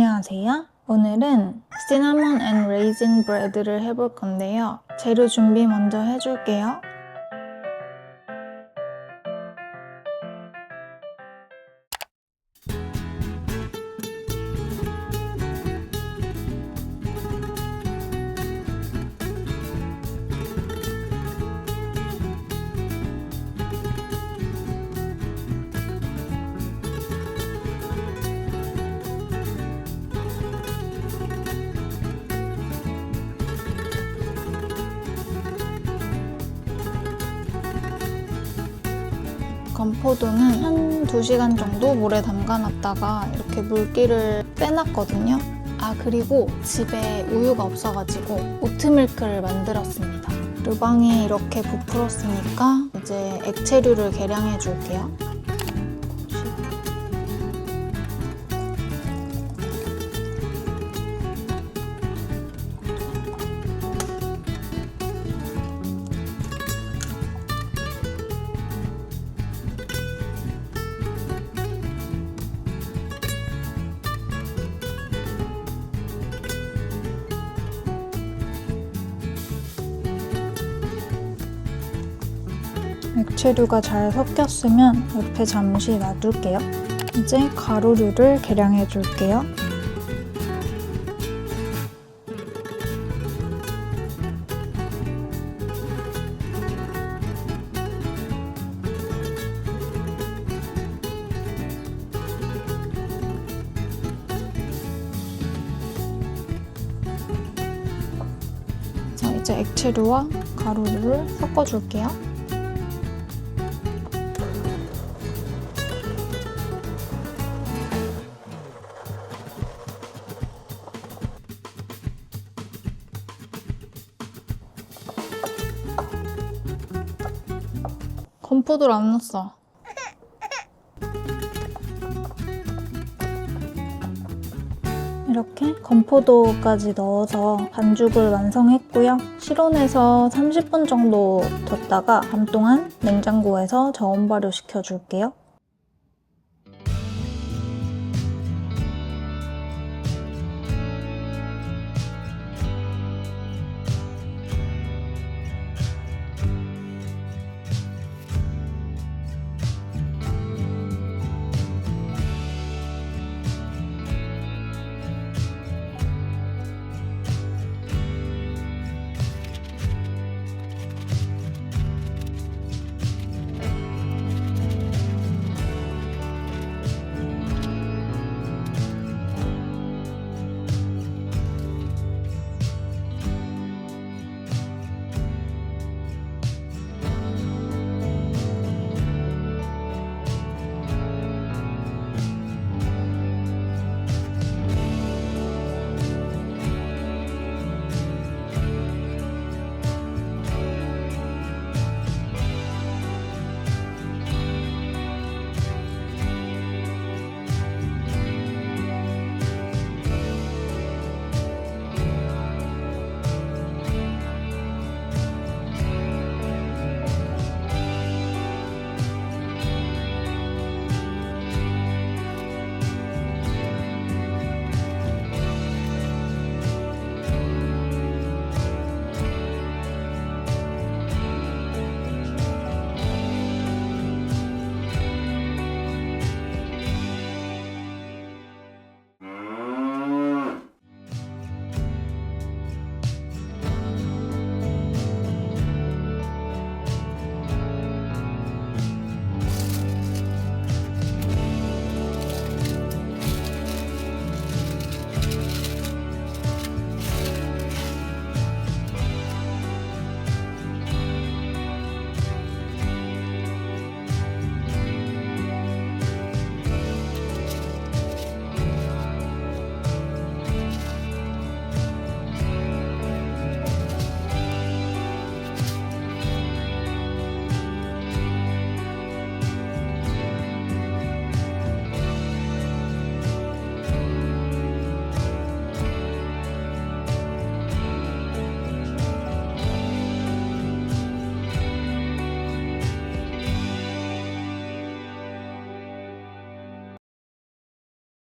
안녕하세요. 오늘은 시나몬 앤 레이진 브레드를 해볼 건데요. 재료 준비 먼저 해줄게요. 건포도는 한 2시간 정도 물에 담가놨다가 이렇게 물기를 빼놨거든요. 그리고 집에 우유가 없어가지고 오트밀크를 만들었습니다. 르방이 이렇게 부풀었으니까 이제 액체류를 계량해 줄게요. 액체류가 잘 섞였으면 옆에 잠시 놔둘게요. 이제 가루류를 계량해 줄게요. 자, 이제 액체류와 가루류를 섞어줄게요. 건포도를 안 넣었어. 이렇게 건포도까지 넣어서 반죽을 완성했고요. 실온에서 30분 정도 뒀다가 밤 동안 냉장고에서 저온 발효 시켜줄게요.